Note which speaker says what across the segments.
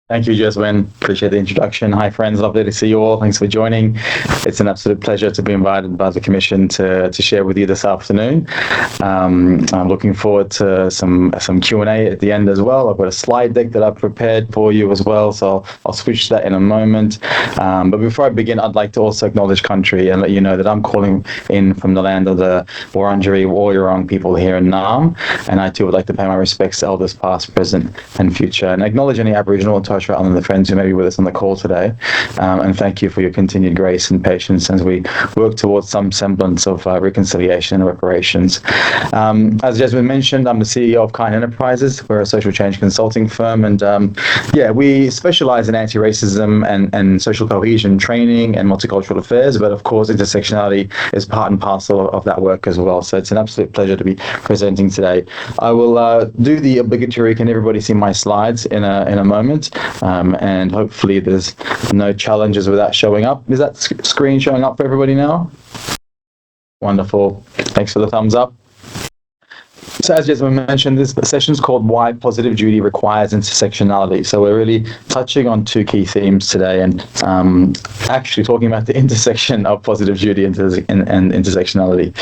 Speaker 1: Thank you, Jasmine. Appreciate the introduction. Hi, friends. Lovely to see you all. Thanks for joining. It's an absolute pleasure to be invited by the Commission to share with you this afternoon. I'm looking forward to some Q&A at the end as well. I've got a slide deck that I've prepared for you as well, so I'll switch to that in a moment. But before I begin, I'd like to also acknowledge country and let you know that I'm calling in from the land of the Wurundjeri Woi-wurrung people here in Naarm, and I too would like to pay my respects to elders past, present, and future, and acknowledge any Aboriginal and Torres Strait Islander friends who may be with us on the call today. And thank you for your continued grace and patience as we work towards some semblance of reconciliation and reparations. As Jasmine mentioned, I'm the CEO of Kind Enterprises. We're a social change consulting firm, and we specialize in anti-racism and social cohesion training and multicultural affairs, but of course intersectionality is part and parcel of that work as well. So it's an absolute pleasure to be presenting today. I will do the obligatory, can everybody see my slides in a moment? And hopefully there's no challenges with that showing up. Is that screen showing up for everybody now? Wonderful. Thanks for the thumbs up. So as Jasmine mentioned, this session is called Why Positive Duty Requires Intersectionality. So we're really touching on two key themes today, and actually talking about the intersection of positive duty and intersectionality.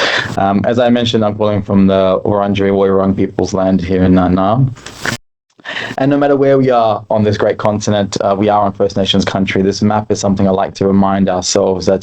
Speaker 1: As I mentioned, I'm calling from the Wurundjeri Woi-wurrung people's land here in Naarm. And no matter where we are on this great continent, we are on First Nations country. This map is something I like to remind ourselves that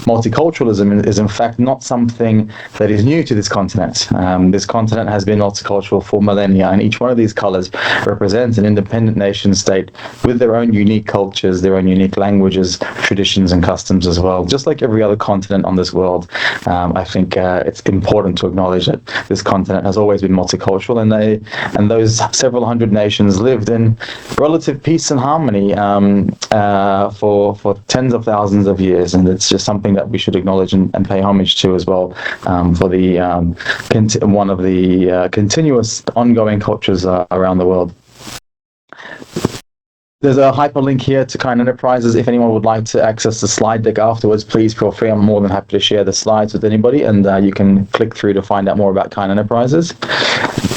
Speaker 1: multiculturalism is in fact not something that is new to this continent. This continent has been multicultural for millennia, and each one of these colours represents an independent nation state with their own unique cultures, their own unique languages, traditions and customs as well. Just like every other continent on this world, I think it's important to acknowledge that this continent has always been multicultural, and those several hundred nations lived in relative peace and harmony for tens of thousands of years, and it's just something that we should acknowledge and pay homage to as well, for the one of the continuous ongoing cultures around the world. There's a hyperlink here to Kind Enterprises. If anyone would like to access the slide deck afterwards, please feel free. I'm more than happy to share the slides with anybody, and you can click through to find out more about Kind Enterprises.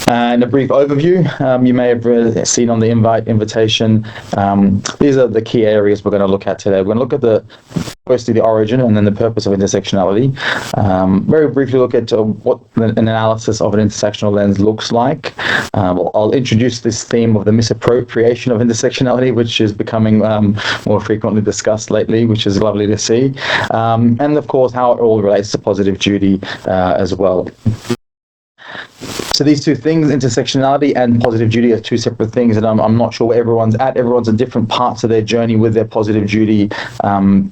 Speaker 1: And a brief overview, you may have seen on the invitation, these are the key areas we're going to look at today. We're going to look at firstly the origin and then the purpose of intersectionality. Very briefly look at what an analysis of an intersectional lens looks like. I'll introduce this theme of the misappropriation of intersectionality, which is becoming more frequently discussed lately, which is lovely to see. And of course, how it all relates to positive duty as well. So these two things, intersectionality and positive duty, are two separate things, and I'm not sure where everyone's at. Everyone's at different parts of their journey with their positive duty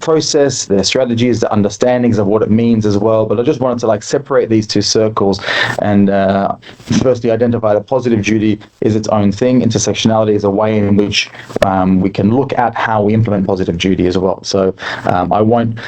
Speaker 1: process, their strategies, their understandings of what it means as well. But I just wanted to separate these two circles and firstly identify that positive duty is its own thing. Intersectionality is a way in which we can look at how we implement positive duty as well. So I won't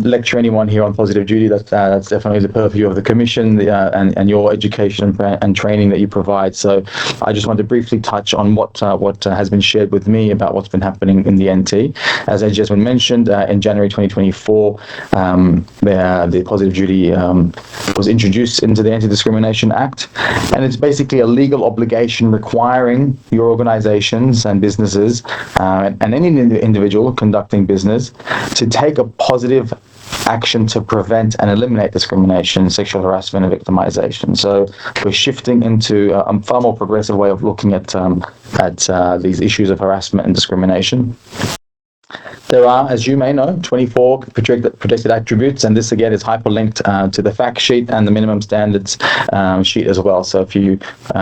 Speaker 1: lecture anyone here on positive duty. That's definitely the purview of the Commission and your education and training that you provide. So I just want to briefly touch on what has been shared with me about what's been happening in the NT. As I just mentioned, in January 2024, the positive duty was introduced into the Anti-Discrimination Act, and it's basically a legal obligation requiring your organizations and businesses and any individual conducting business to take a positive action to prevent and eliminate discrimination, sexual harassment and victimization. So we're shifting into a far more progressive way of looking at these issues of harassment and discrimination. There are, as you may know, 24 protected attributes, and this again is hyperlinked to the fact sheet and the minimum standards sheet as well. So if you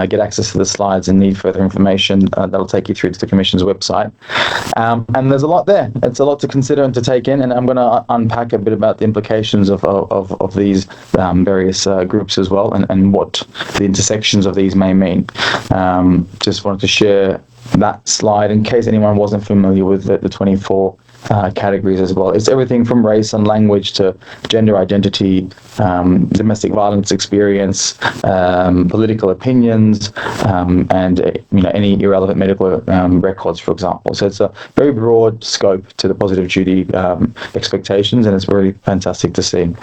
Speaker 1: get access to the slides and need further information, that'll take you through to the Commission's website. And there's a lot there. It's a lot to consider and to take in, and I'm going to unpack a bit about the implications of these various groups as well, and what the intersections of these may mean. Just wanted to share that slide in case anyone wasn't familiar with the 24 categories as well. It's everything from race and language to gender identity, domestic violence experience, political opinions, and any irrelevant medical records, for example. So it's a very broad scope to the positive duty expectations, and it's really fantastic to see.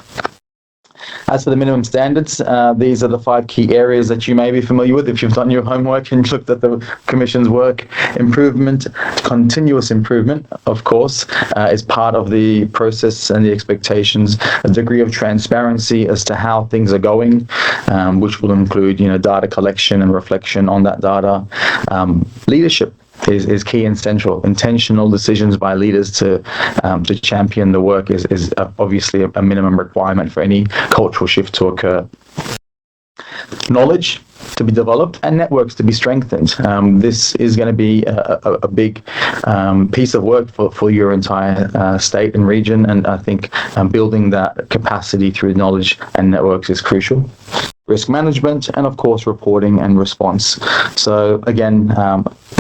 Speaker 1: As for the minimum standards, these are the 5 key areas that you may be familiar with if you've done your homework and looked at the Commission's work. Improvement, continuous improvement, of course, is part of the process and the expectations. A degree of transparency as to how things are going, which will include, data collection and reflection on that data. Leadership is key and central. Intentional decisions by leaders to champion the work is obviously a minimum requirement for any cultural shift to occur. Knowledge to be developed and networks to be strengthened. This is going to be a big piece of work for your entire state and region, and I think building that capacity through knowledge and networks is crucial. Risk management, and of course reporting and response. So again,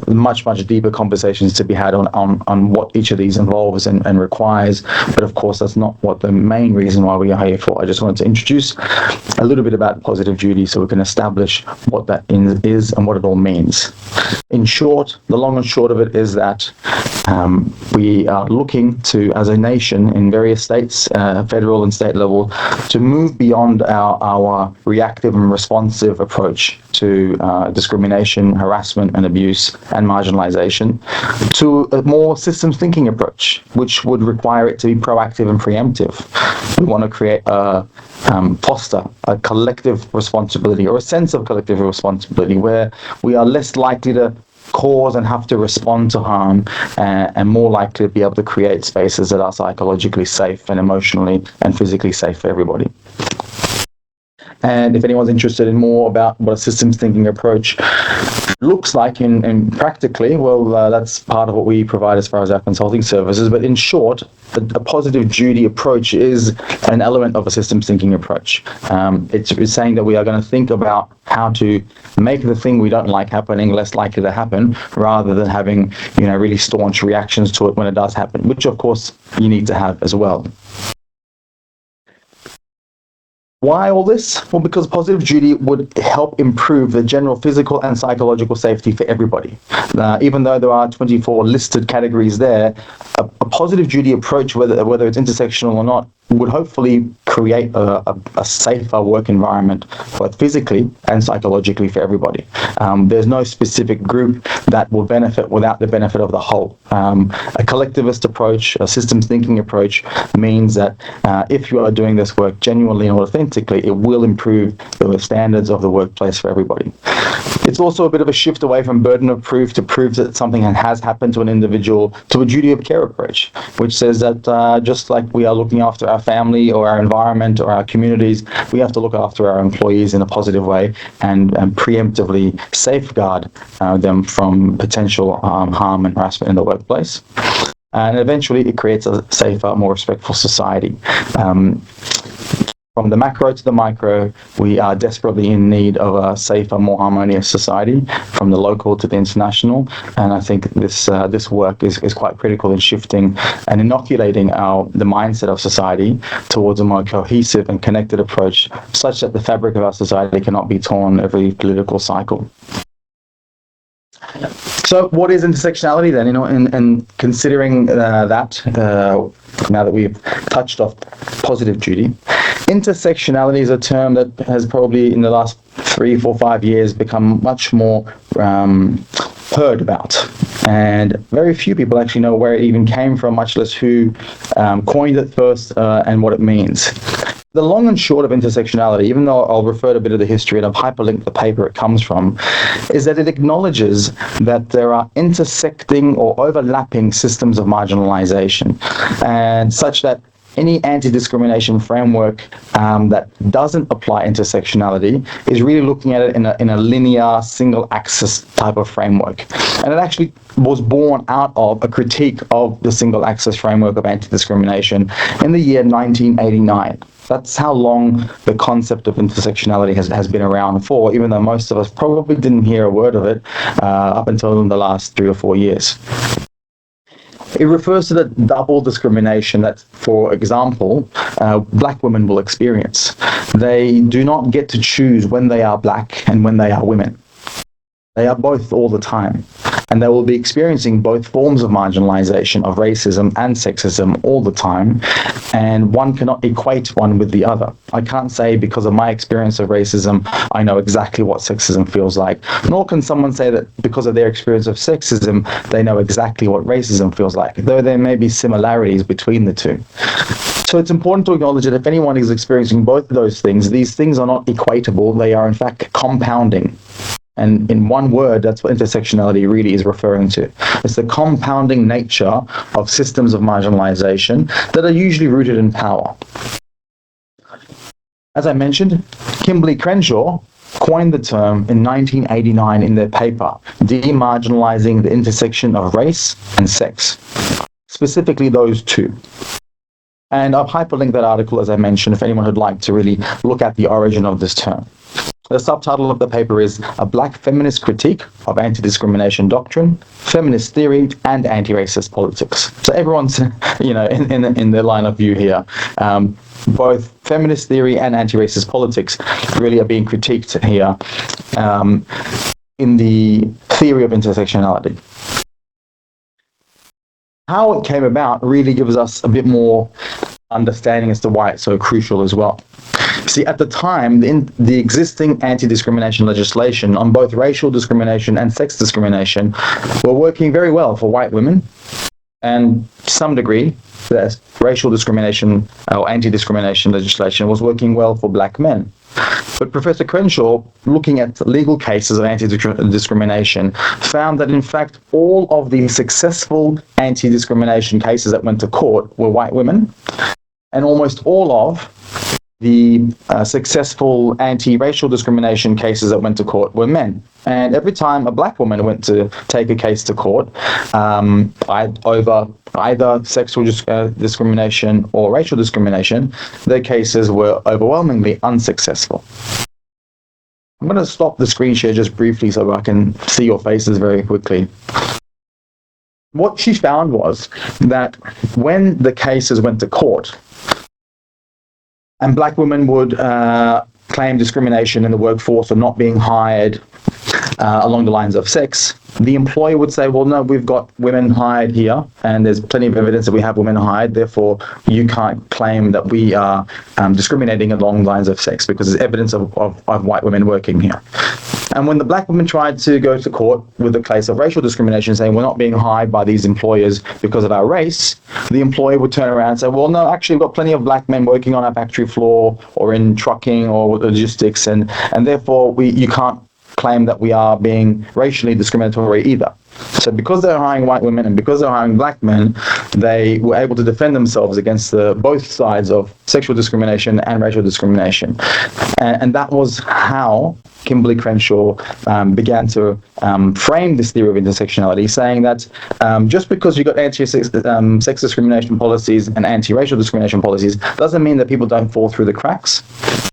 Speaker 1: much deeper conversations to be had on what each of these involves and requires, but of course that's not what the main reason why we are here for. I just wanted to introduce a little bit about positive duty so we can establish what that is and what it all means. In short, the long and short of it is that we are looking to, as a nation in various states, federal and state level, to move beyond our reactive and responsive approach to discrimination, harassment and abuse and marginalization, to a more systems thinking approach, which would require it to be proactive and preemptive. We want to create foster a collective responsibility, or a sense of collective responsibility, where we are less likely to cause and have to respond to harm, and more likely to be able to create spaces that are psychologically safe and emotionally and physically safe for everybody. And if anyone's interested in more about what a systems thinking approach looks like in practically, well, that's part of what we provide as far as our consulting services. But in short, a positive duty approach is an element of a systems thinking approach. It's saying that we are going to think about how to make the thing we don't like happening less likely to happen, rather than having, really staunch reactions to it when it does happen, which of course you need to have as well. Why all this? Well, because positive duty would help improve the general physical and psychological safety for everybody. Even though there are 24 listed categories there, a positive duty approach, whether it's intersectional or not, would hopefully create a safer work environment, both physically and psychologically, for everybody. There's no specific group that will benefit without the benefit of the whole. A collectivist approach, a systems thinking approach, means that if you are doing this work genuinely and authentically, it will improve the standards of the workplace for everybody. It's also a bit of a shift away from burden of proof to prove that something has happened to an individual, to a duty of care approach, which says that just like we are looking after our family or our environment or our communities, we have to look after our employees in a positive way and preemptively safeguard them from potential harm and harassment in the workplace. And eventually it creates a safer, more respectful society. From the macro to the micro, we are desperately in need of a safer, more harmonious society, from the local to the international. And I think this work is quite critical in shifting and inoculating the mindset of society towards a more cohesive and connected approach, such that the fabric of our society cannot be torn every political cycle. So what is intersectionality then? And considering that, now that we've touched off positive duty, intersectionality is a term that has probably in the last 3, 4, 5 years become much more heard about. And very few people actually know where it even came from, much less who coined it first and what it means. The long and short of intersectionality, even though I'll refer to a bit of the history and I've hyperlinked the paper it comes from, is that it acknowledges that there are intersecting or overlapping systems of marginalization, and such that any anti-discrimination framework that doesn't apply intersectionality is really looking at it in a linear, single-axis type of framework. And it actually was born out of a critique of the single-axis framework of anti-discrimination in the year 1989. That's how long the concept of intersectionality has been around for, even though most of us probably didn't hear a word of it up until the last 3 or 4 years. It refers to the double discrimination that, for example, black women will experience. They do not get to choose when they are black and when they are women. They are both all the time. And they will be experiencing both forms of marginalization, of racism and sexism all the time. And one cannot equate one with the other. I can't say because of my experience of racism, I know exactly what sexism feels like. Nor can someone say that because of their experience of sexism, they know exactly what racism feels like, though there may be similarities between the two. So it's important to acknowledge that if anyone is experiencing both of those things, these things are not equatable. They are in fact compounding. And in one word, that's what intersectionality really is referring to. It's the compounding nature of systems of marginalization that are usually rooted in power. As I mentioned, Kimberly Crenshaw coined the term in 1989 in their paper, Demarginalizing the Intersection of Race and Sex, specifically those two. And I've hyperlinked that article, as I mentioned, if anyone would like to really look at the origin of this term. The subtitle of the paper is A Black Feminist Critique of Anti-Discrimination Doctrine, Feminist Theory, and Anti-Racist Politics. So everyone's, in their line of view here. Both feminist theory and anti-racist politics really are being critiqued here in the theory of intersectionality. How it came about really gives us a bit more understanding as to why it's so crucial as well. See, at the time, the existing anti-discrimination legislation on both racial discrimination and sex discrimination were working very well for white women, and to some degree, the racial discrimination or anti-discrimination legislation was working well for black men. But Professor Crenshaw, looking at legal cases of anti-discrimination, found that in fact all of the successful anti-discrimination cases that went to court were white women, and almost all of the successful anti-racial discrimination cases that went to court were men. And every time a black woman went to take a case to court over either sexual discrimination or racial discrimination, their cases were overwhelmingly unsuccessful. I'm going to stop the screen share just briefly so I can see your faces very quickly. What she found was that when the cases went to court, and black women would claim discrimination in the workforce or not being hired along the lines of sex, the employer would say, well, no, we've got women hired here, and there's plenty of evidence that we have women hired, therefore you can't claim that we are discriminating along the lines of sex because there's evidence of white women working here. And when the black women tried to go to court with a case of racial discrimination, saying we're not being hired by these employers because of our race, the employer would turn around and say, well, no, actually we've got plenty of black men working on our factory floor or in trucking or logistics, and therefore you can't claim that we are being racially discriminatory either. So because they're hiring white women and because they're hiring black men, they were able to defend themselves against both sides of sexual discrimination and racial discrimination. And that was how Kimberly Crenshaw began to frame this theory of intersectionality, saying that just because you've got anti-sex discrimination policies and anti-racial discrimination policies doesn't mean that people don't fall through the cracks,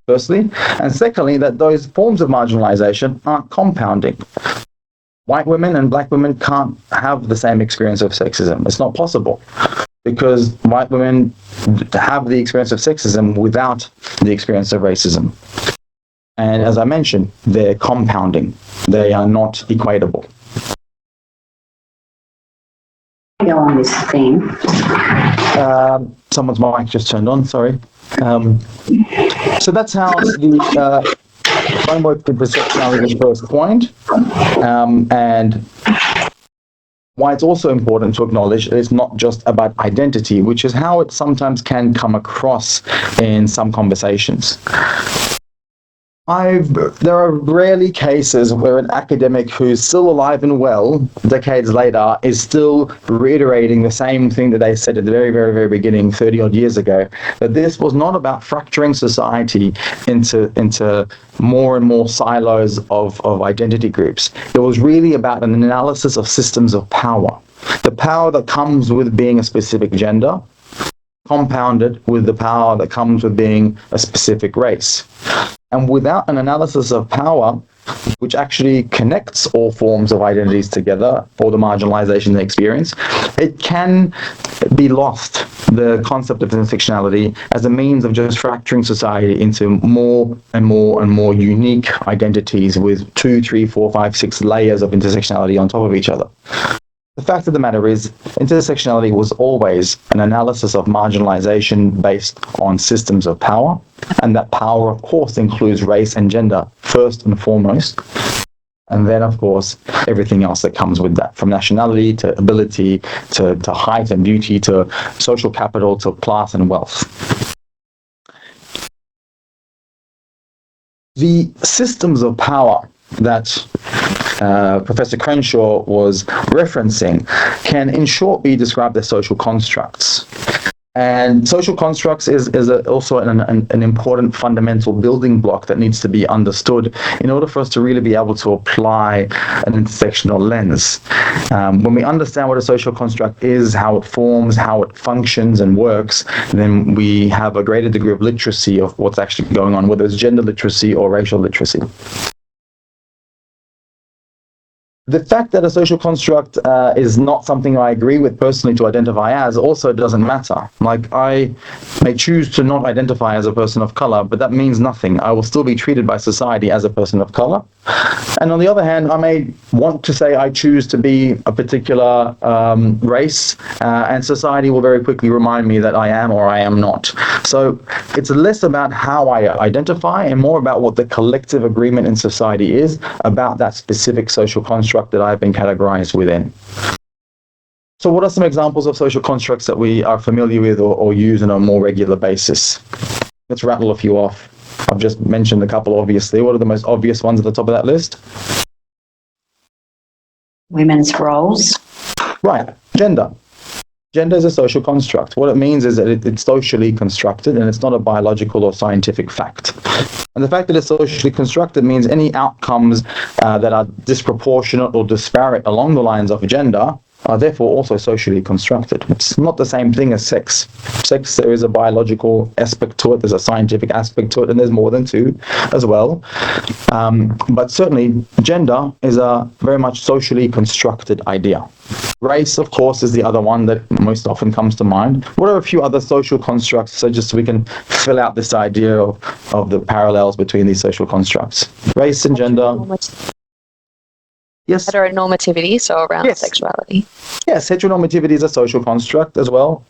Speaker 1: firstly. And secondly, that those forms of marginalization aren't compounding. White women and black women can't have the same experience of sexism. It's not possible because white women have the experience of sexism without the experience of racism. And as I mentioned, they're compounding. They are not equatable.
Speaker 2: Go on this theme.
Speaker 1: Someone's mic just turned on, sorry. So that's how the framework for intersectionality was first coined, and why it's also important to acknowledge that it's not just about identity, which is how it sometimes can come across in some conversations. There are rarely cases where an academic who's still alive and well, decades later, is still reiterating the same thing that they said at the very, very, very beginning, 30 odd years ago, that this was not about fracturing society into more and more silos of identity groups. It was really about an analysis of systems of power. The power that comes with being a specific gender, compounded with the power that comes with being a specific race. And without an analysis of power, which actually connects all forms of identities together, or the marginalization they experience, it can be lost the concept of intersectionality as a means of just fracturing society into more and more and more unique identities with 2, 3, 4, 5, 6 layers of intersectionality on top of each other. The fact of the matter is, intersectionality was always an analysis of marginalization based on systems of power, and that power, of course, includes race and gender first and foremost, and then, of course, everything else that comes with that, from nationality to ability to height and beauty to social capital to class and wealth. The systems of power that Professor Crenshaw was referencing can, in short, be described as social constructs. And social constructs is also an important fundamental building block that needs to be understood in order for us to really be able to apply an intersectional lens. When we understand what a social construct is, how it forms, how it functions and works, then we have a greater degree of literacy of what's actually going on, whether it's gender literacy or racial literacy. The fact that a social construct is not something I agree with personally to identify as also doesn't matter. Like, I may choose to not identify as a person of color, but that means nothing. I will still be treated by society as a person of color. And on the other hand, I may want to say I choose to be a particular race, and society will very quickly remind me that I am or I am not. So it's less about how I identify and more about what the collective agreement in society is about that specific social construct that I've been categorized within. So what are some examples of social constructs that we are familiar with or use on a more regular basis? Let's rattle a few off. I've just mentioned a couple, obviously. What are the most obvious ones at the top of that list?
Speaker 2: Women's roles.
Speaker 1: Right, gender. Gender is a social construct. What it means is that it's socially constructed and it's not a biological or scientific fact. And the fact that it's socially constructed means any outcomes that are disproportionate or disparate along the lines of gender are therefore also socially constructed. It's not the same thing as sex. Sex, there is a biological aspect to it, there's a scientific aspect to it, and there's more than two as well. But certainly, gender is a very much socially constructed idea. Race, of course, is the other one that most often comes to mind. What are a few other social constructs, so just so we can fill out this idea of the parallels between these social constructs? Race and gender. Yes.
Speaker 3: Heteronormativity, so around sexuality.
Speaker 1: Yes, heteronormativity is a social construct as well.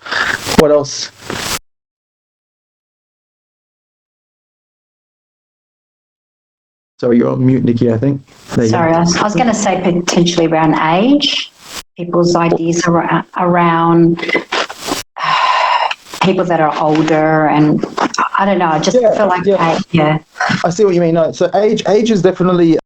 Speaker 1: What else? Sorry, you're on mute, Nikki, I think.
Speaker 2: Sorry, I was going to say potentially around age, people's ideas around people that are older, and I don't know, I just feel like,
Speaker 1: I see what you mean. No, so age is definitely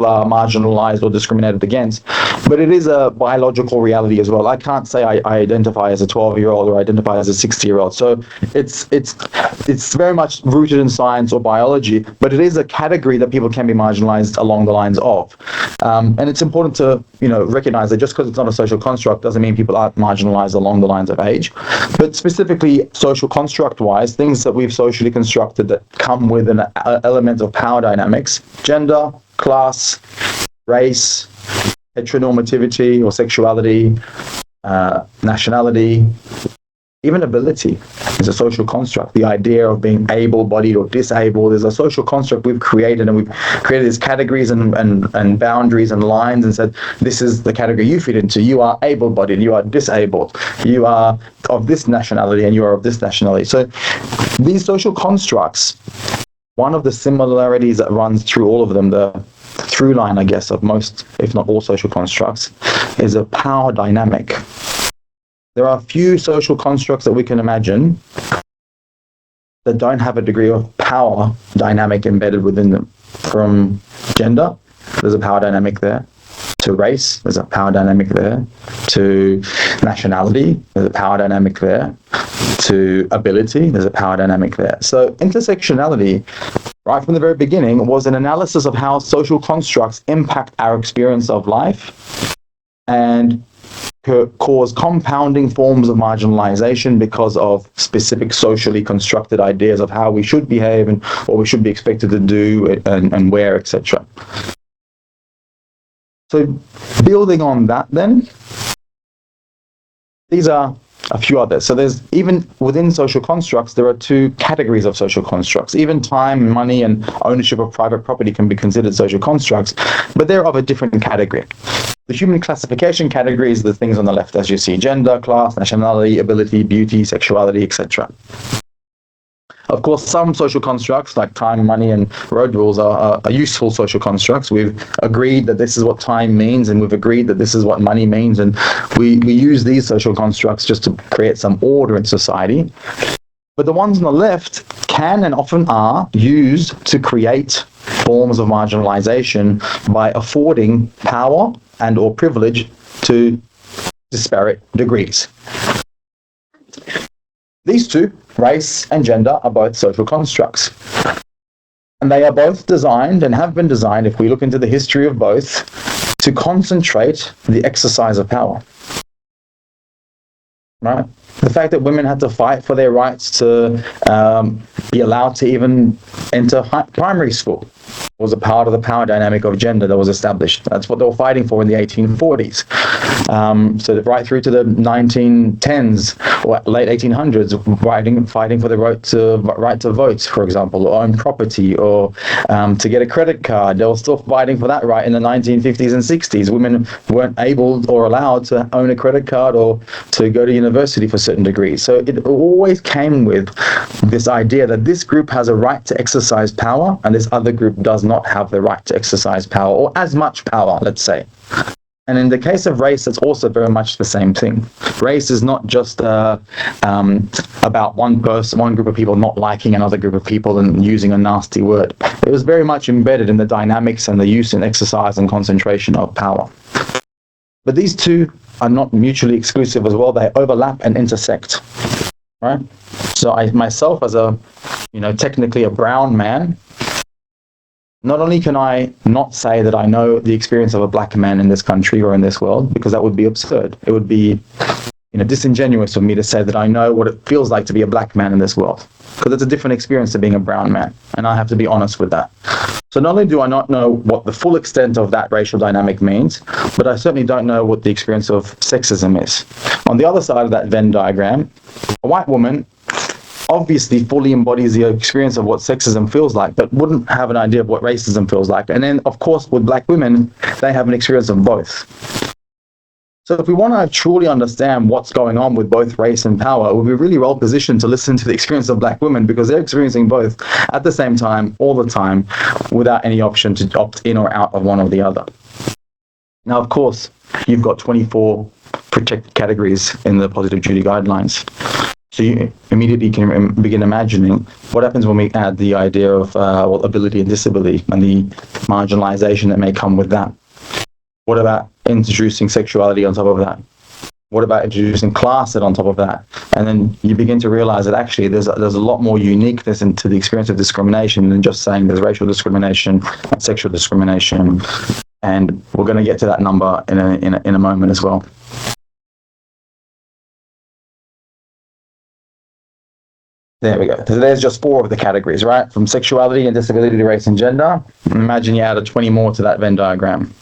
Speaker 1: marginalized or discriminated against, but it is a biological reality as well. I can't say I identify as a 12-year-old or identify as a 60-year-old. So it's very much rooted in science or biology, but it is a category that people can be marginalized along the lines of. And it's important to recognize that just because it's not a social construct doesn't mean people aren't marginalized along the lines of age. But specifically social construct-wise, things that we've socially constructed that come with an element of power dynamics: gender, class, race, heteronormativity or sexuality, nationality, even ability is a social construct. The idea of being able-bodied or disabled is a social construct we've created, and we've created these categories and boundaries and lines and said, this is the category you fit into. You are able-bodied, you are disabled, you are of this nationality, and you are of this nationality. So these social constructs, one of the similarities that runs through all of them, the through line, I guess, of most, if not all social constructs, is a power dynamic. There are a few social constructs that we can imagine that don't have a degree of power dynamic embedded within them. From gender, there's a power dynamic there. To race, there's a power dynamic there. To nationality, there's a power dynamic there. To ability, there's a power dynamic there. So intersectionality, right from the very beginning, was an analysis of how social constructs impact our experience of life and cause compounding forms of marginalization because of specific socially constructed ideas of how we should behave and what we should be expected to do and where, etc. So building on that then, These are a few others. So there's, even within social constructs, there are two categories of social constructs. Even time, money, and ownership of private property can be considered social constructs, but they're of a different category. The human classification category is the things on the left, as you see: gender, class, nationality, ability, beauty, sexuality, etc. Of course, some social constructs like time, money, and road rules are useful social constructs. We've agreed that this is what time means, and we've agreed that this is what money means, and we use these social constructs just to create some order in society. But the ones on the left can and often are used to create forms of marginalization by affording power and or privilege to disparate degrees. These two, race and gender, are both social constructs. And they are both designed, and have been designed, if we look into the history of both, to concentrate the exercise of power. Right? The fact that women had to fight for their rights to be allowed to even enter primary school was a part of the power dynamic of gender that was established. That's what they were fighting for in the 1840s. So right through to the 1910s or late 1800s, fighting for the right to vote, for example, or own property, or to get a credit card. They were still fighting for that right in the 1950s and 60s. Women weren't able or allowed to own a credit card or to go to university for certain degrees. So it always came with this idea that this group has a right to exercise power and this other group does not have the right to exercise power, or as much power, let's say. And in the case of race, it's also very much the same thing. Race is not just about one group of people not liking another group of people and using a nasty word. It was very much embedded in the dynamics and the use and exercise and concentration of power. But these two are not mutually exclusive as well. They overlap and intersect, right? So I myself, as a, technically a brown man, not only can I not say that I know the experience of a black man in this country or in this world, because that would be absurd. It would be, disingenuous of me to say that I know what it feels like to be a black man in this world, because it's a different experience to being a brown man, and I have to be honest with that. So not only do I not know what the full extent of that racial dynamic means, but I certainly don't know what the experience of sexism is. On the other side of that Venn diagram, a white woman obviously fully embodies the experience of what sexism feels like, but wouldn't have an idea of what racism feels like. And then, of course, with black women, they have an experience of both. So if we want to truly understand what's going on with both race and power, we'll be really well positioned to listen to the experience of black women, because they're experiencing both at the same time, all the time, without any option to opt in or out of one or the other. Now, of course, you've got 24 protected categories in the positive duty guidelines. So you immediately can begin imagining what happens when we add the idea of ability and disability and the marginalization that may come with that. What about introducing sexuality on top of that? What about introducing class on top of that? And then you begin to realize that actually there's a lot more uniqueness into the experience of discrimination than just saying there's racial discrimination and sexual discrimination. And we're going to get to that number in a moment as well. There we go. So there's just 4 of the categories, right? From sexuality and disability to race and gender. Imagine you added 20 more to that Venn diagram.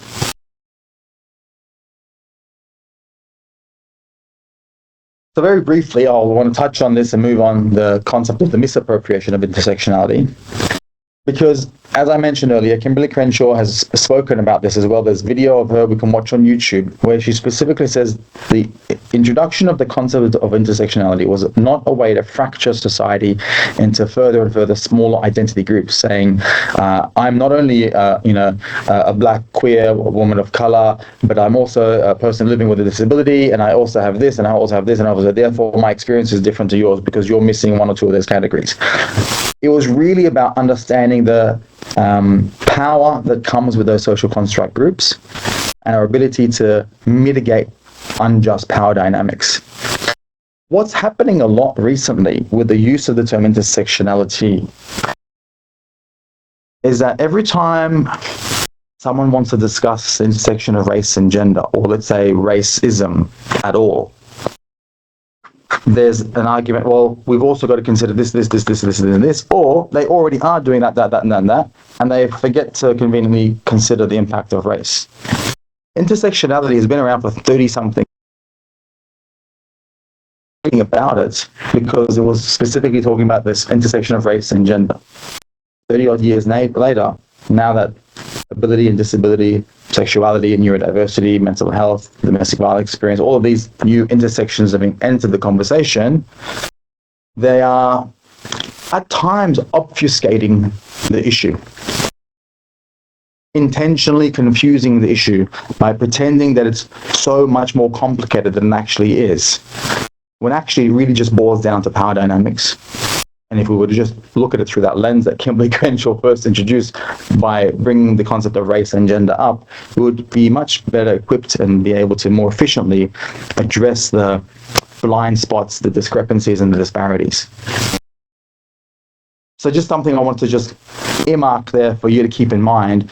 Speaker 1: So very briefly, I'll want to touch on this and move on the concept of the misappropriation of intersectionality. Because, as I mentioned earlier, Kimberly Crenshaw has spoken about this as well. There's video of her we can watch on YouTube where she specifically says the introduction of the concept of intersectionality was not a way to fracture society into further and further smaller identity groups, saying, I'm not only a black queer woman of color, but I'm also a person living with a disability, and I also have this, and I also have this, and I also, therefore my experience is different to yours because you're missing 1 or 2 of those categories. It was really about understanding the power that comes with those social construct groups and our ability to mitigate unjust power dynamics. What's happening a lot recently with the use of the term intersectionality is that every time someone wants to discuss the intersection of race and gender, or let's say racism at all, there's an argument, well, we've also got to consider this, and this, or they already are doing that, and they forget to conveniently consider the impact of race. Intersectionality has been around for 30-something anything about it because it was specifically talking about this intersection of race and gender. 30 odd years later, now that ability and disability, sexuality and neurodiversity, mental health, domestic violence experience, all of these new intersections have entered the conversation, they are at times obfuscating the issue, intentionally confusing the issue by pretending that it's so much more complicated than it actually is, when actually it really just boils down to power dynamics. And if we were to just look at it through that lens that Kimberly Crenshaw first introduced by bringing the concept of race and gender up, we would be much better equipped and be able to more efficiently address the blind spots, the discrepancies and the disparities. So just something I want to just earmark there for you to keep in mind,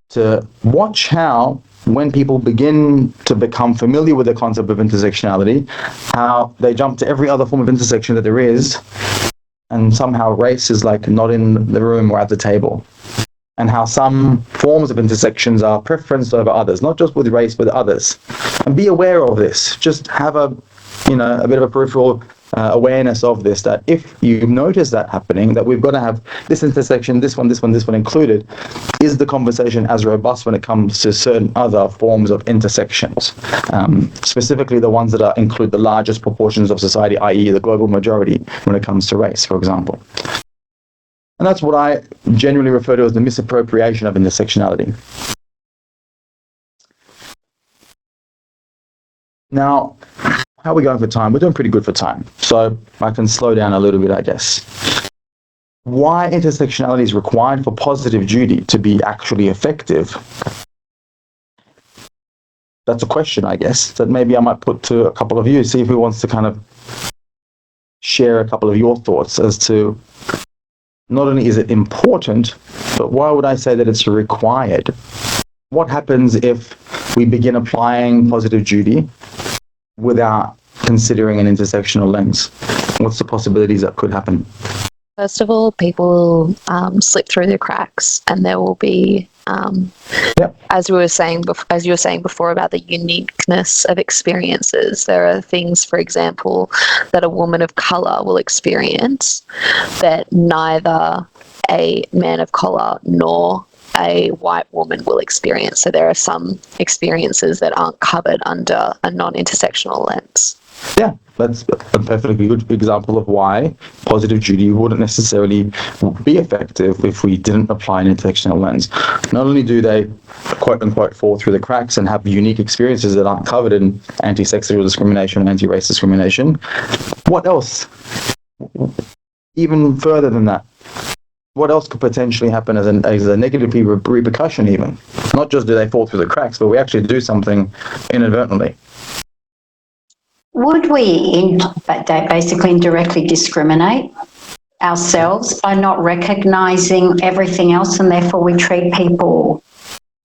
Speaker 1: to watch how, when people begin to become familiar with the concept of intersectionality, how they jump to every other form of intersection that there is, and somehow race is like not in the room or at the table. And how some forms of intersections are preferenced over others, not just with race, but others. And be aware of this. Just have a bit of a peripheral awareness of this, that if you notice that happening, that we've got to have this intersection, this one included, is the conversation as robust when it comes to certain other forms of intersections, specifically the ones that include the largest proportions of society, i.e. the global majority when it comes to race, for example. And that's what I generally refer to as the misappropriation of intersectionality. Now, how are we going for time? We're doing pretty good for time, so I can slow down a little bit, I guess. Why intersectionality is required for positive duty to be actually effective? That's a question, I guess, that maybe I might put to a couple of you, see if who wants to kind of share a couple of your thoughts as to not only is it important, but why would I say that it's required? What happens if we begin applying positive duty without considering an intersectional lens? What's the possibilities that could happen?
Speaker 3: First of all, people slip through the cracks, and there will be, as you were saying before about the uniqueness of experiences. There are things, for example, that a woman of colour will experience that neither a man of colour nor a white woman will experience. So there are some experiences that aren't covered under a non-intersectional lens.
Speaker 1: Yeah, that's a perfectly good example of why positive duty wouldn't necessarily be effective if we didn't apply an intersectional lens. Not only do they, quote unquote, fall through the cracks and have unique experiences that aren't covered in anti-sexual discrimination and anti-race discrimination, what else? Even further than that, what else could potentially happen as a negative repercussion even? Not just do they fall through the cracks, but we actually do something inadvertently.
Speaker 2: Would we basically indirectly discriminate ourselves by not recognising everything else, and therefore we treat people,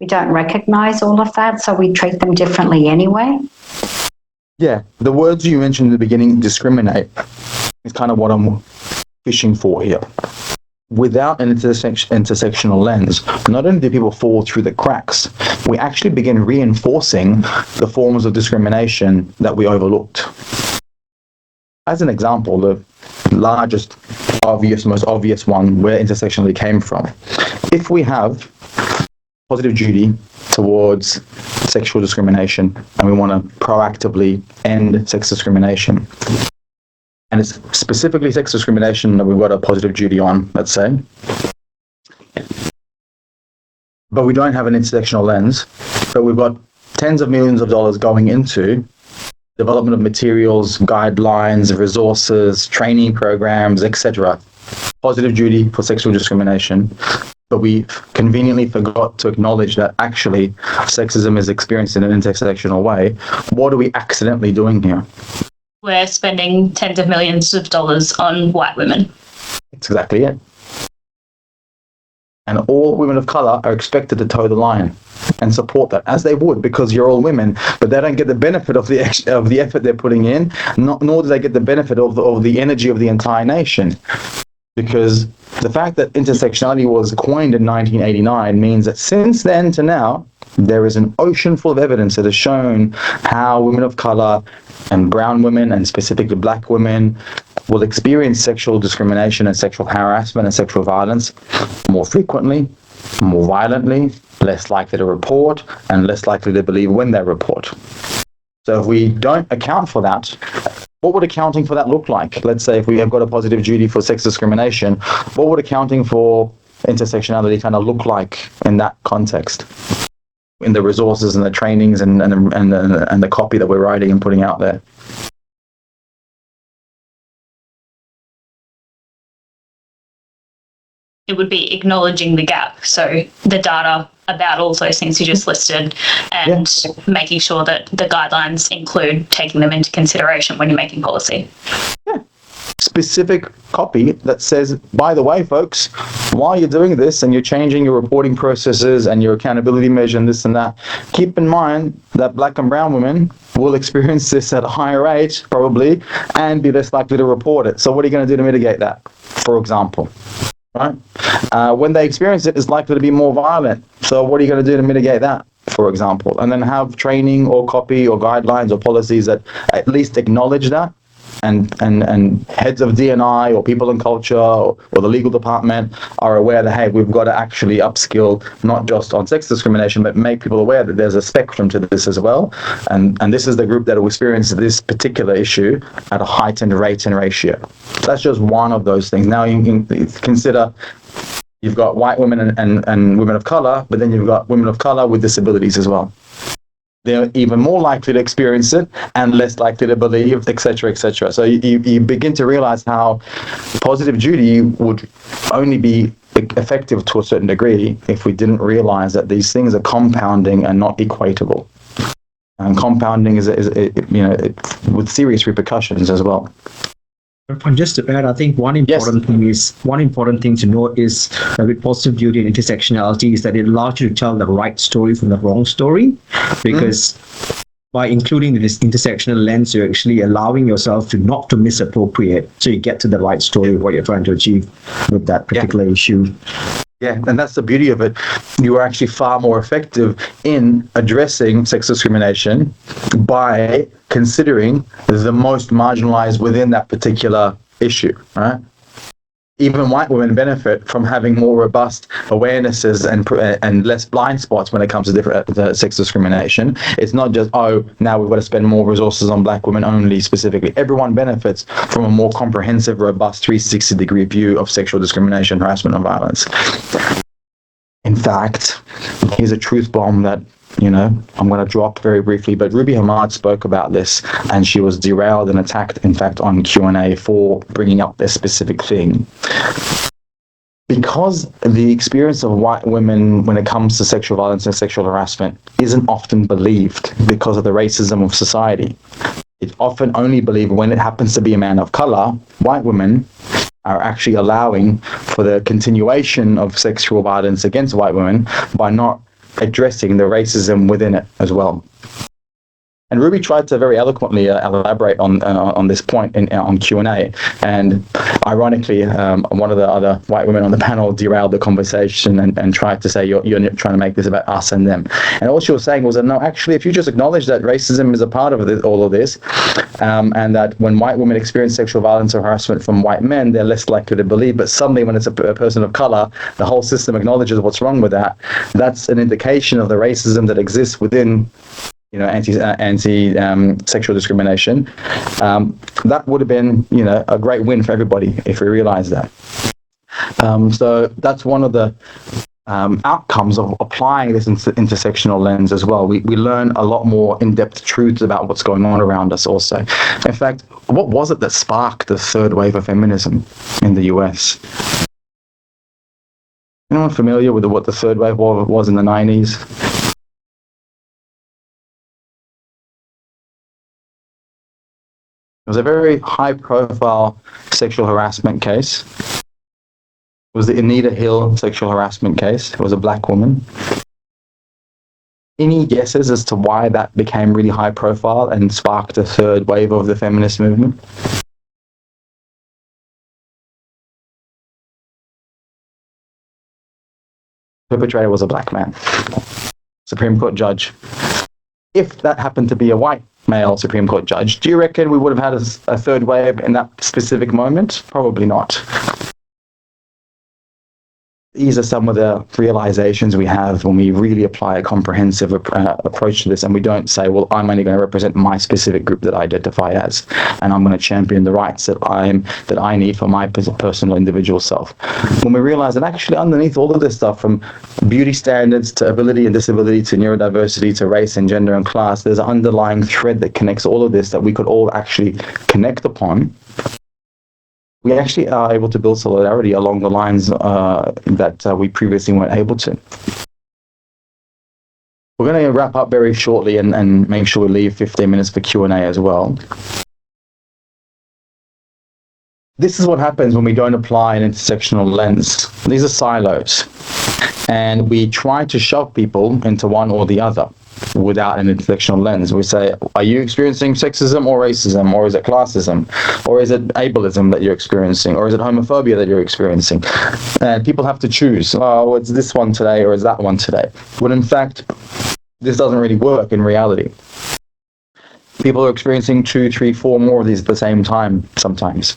Speaker 2: we don't recognise all of that, so we treat them differently anyway?
Speaker 1: Yeah, the words you mentioned in the beginning, discriminate, is kind of what I'm fishing for here. Without an intersectional lens, not only do people fall through the cracks, we actually begin reinforcing the forms of discrimination that we overlooked. As an example, the largest, most obvious one where intersectionality came from. If we have positive duty towards sexual discrimination and we want to proactively end sex discrimination, and it's specifically sex discrimination that we've got a positive duty on, let's say, but we don't have an intersectional lens, but we've got tens of millions of dollars going into development of materials, guidelines, resources, training programs, etc. Positive duty for sexual discrimination, but we conveniently forgot to acknowledge that actually sexism is experienced in an intersectional way. What are we accidentally doing here?
Speaker 4: We're spending tens of millions of dollars on white women.
Speaker 1: That's exactly it. And all women of colour are expected to toe the line and support that, as they would, because you're all women, but they don't get the benefit of the effort they're putting in, nor do they get the benefit of the energy of the entire nation. Because the fact that intersectionality was coined in 1989 means that since then to now, there is an ocean full of evidence that has shown how women of color and brown women, and specifically black women, will experience sexual discrimination and sexual harassment and sexual violence more frequently, more violently, less likely to report, and less likely to believe when they report. So if we don't account for that, what would accounting for that look like? Let's say if we have got a positive duty for sex discrimination, what would accounting for intersectionality kind of look like in that context? In the resources and the trainings and the copy that we're writing and putting out there.
Speaker 4: It would be acknowledging the gap. So the data about all those things you just listed, and making sure that the guidelines include taking them into consideration when you're making policy.
Speaker 1: Yeah. Specific copy that says, by the way, folks, while you're doing this and you're changing your reporting processes and your accountability measure and this and that, keep in mind that black and brown women will experience this at a higher rate, probably, and be less likely to report it. So what are you going to do to mitigate that, for example? Right? When they experience it, it's likely to be more violent. So what are you going to do to mitigate that, for example? And then have training or copy or guidelines or policies that at least acknowledge that. And heads of D&I or people in culture or the legal department are aware that, hey, we've got to actually upskill not just on sex discrimination, but make people aware that there's a spectrum to this as well. And this is the group that will experience this particular issue at a heightened rate and ratio. That's just one of those things. Now you can consider you've got white women and women of color, but then you've got women of color with disabilities as well. They're even more likely to experience it and less likely to believe, etc., etc. So you begin to realize how positive duty would only be effective to a certain degree if we didn't realize that these things are compounding and not equatable. And compounding is with serious repercussions as well.
Speaker 5: On just to add, I think one important thing to note is that with positive duty and intersectionality is that it allows you to tell the right story from the wrong story, because by including this intersectional lens, you're actually allowing yourself to not to misappropriate, so you get to the right story of what you're trying to achieve with that particular issue.
Speaker 1: Yeah, and that's the beauty of it. You are actually far more effective in addressing sex discrimination by considering the most marginalized within that particular issue, right? Even white women benefit from having more robust awarenesses and less blind spots when it comes to different sex discrimination. It's not just, now we've got to spend more resources on black women only specifically. Everyone benefits from a more comprehensive, robust 360-degree view of sexual discrimination, harassment, and violence. In fact, here's a truth bomb that I'm going to drop very briefly, but Ruby Hamad spoke about this, and she was derailed and attacked, in fact, on Q&A for bringing up this specific thing. Because the experience of white women when it comes to sexual violence and sexual harassment isn't often believed because of the racism of society. It's often only believed when it happens to be a man of color. White women are actually allowing for the continuation of sexual violence against white women by not addressing the racism within it as well. And Ruby tried to very eloquently elaborate on this point on Q&A. And ironically, one of the other white women on the panel derailed the conversation and tried to say, you're trying to make this about us and them. And all she was saying was that, no, actually, if you just acknowledge that racism is a part of all of this, and that when white women experience sexual violence or harassment from white men, they're less likely to believe. But suddenly, when it's a person of color, the whole system acknowledges what's wrong with that. That's an indication of the racism that exists within anti-sexual discrimination. That would have been, a great win for everybody if we realized that. So that's one of the outcomes of applying this intersectional lens as well. We learn a lot more in-depth truths about what's going on around us also. In fact, what was it that sparked the third wave of feminism in the US? Anyone familiar with what the third wave was in the 90s? It was a very high-profile sexual harassment case. It was the Anita Hill sexual harassment case. It was a black woman. Any guesses as to why that became really high-profile and sparked a third wave of the feminist movement? The perpetrator was a black man. Supreme Court judge. If that happened to be a white male Supreme Court judge, do you reckon we would have had a third wave in that specific moment? Probably not. These are some of the realizations we have when we really apply a comprehensive approach to this, and we don't say, well, I'm only going to represent my specific group that I identify as, and I'm going to champion the rights that I need for my personal individual self. When we realize that actually underneath all of this stuff, from beauty standards to ability and disability to neurodiversity to race and gender and class, there's an underlying thread that connects all of this that we could all actually connect upon. We actually are able to build solidarity along the lines that we previously weren't able to. We're going to wrap up very shortly and make sure we leave 15 minutes for Q&A as well. This is what happens when we don't apply an intersectional lens. These are silos, and we try to shove people into one or the other without an intersectional lens. We say, are you experiencing sexism or racism, or is it classism, or is it ableism that you're experiencing, or is it homophobia that you're experiencing? And people have to choose, oh, it's this one today or is that one today? When in fact, this doesn't really work in reality. People are experiencing 2, 3, 4 more of these at the same time sometimes.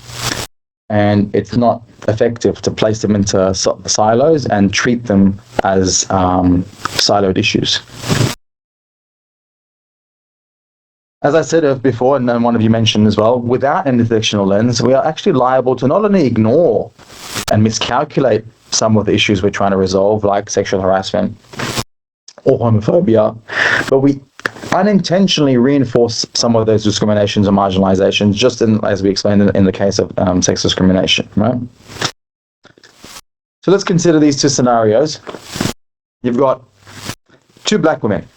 Speaker 1: And it's not effective to place them into silos and treat them as siloed issues. As I said before, and one of you mentioned as well, without an intersectional lens, we are actually liable to not only ignore and miscalculate some of the issues we're trying to resolve, like sexual harassment or homophobia, but we unintentionally reinforce some of those discriminations and marginalizations, just as we explained in the case of sex discrimination, right? So let's consider these two scenarios. You've got 2 black women.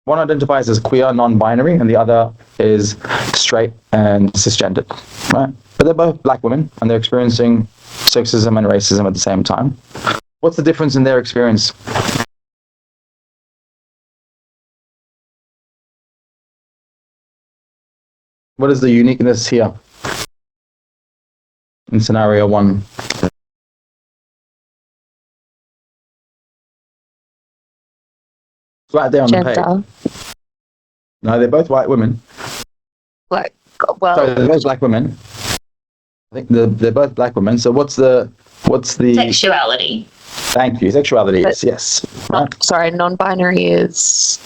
Speaker 1: One identifies as queer, non-binary, and the other is straight and cisgendered, right? But they're both black women, and they're experiencing sexism and racism at the same time. What's the difference in their experience? What is the uniqueness here in scenario 1? Right there on the page. No, they're both white women.
Speaker 3: Well,
Speaker 1: sorry, they're both black women. I think they're both black women. So what's the
Speaker 4: sexuality?
Speaker 1: Thank you. Sexuality is yes. Right?
Speaker 3: Sorry, non-binary is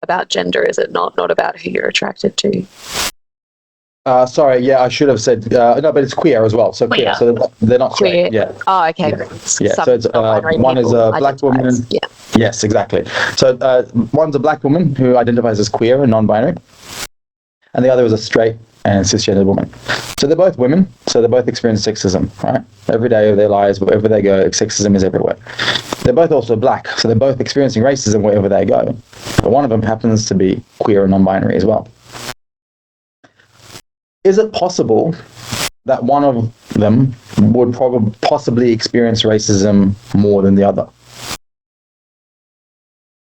Speaker 3: about gender, is it not? Not about who you're attracted to.
Speaker 1: Sorry, yeah, I should have said no, but it's queer as well. So queer, so they're not
Speaker 3: queer.
Speaker 1: Straight. Yeah.
Speaker 3: Oh, okay.
Speaker 1: Yeah. So it's one is a black woman.
Speaker 3: Yeah.
Speaker 1: Yes, exactly. So one's a black woman who identifies as queer and non-binary, and the other is a straight and cisgender woman. So they're both women. So they both experience sexism, right? Every day of their lives, wherever they go, sexism is everywhere. They're both also black, so they're both experiencing racism wherever they go. But one of them happens to be queer and non-binary as well. Is it possible that one of them would possibly experience racism more than the other?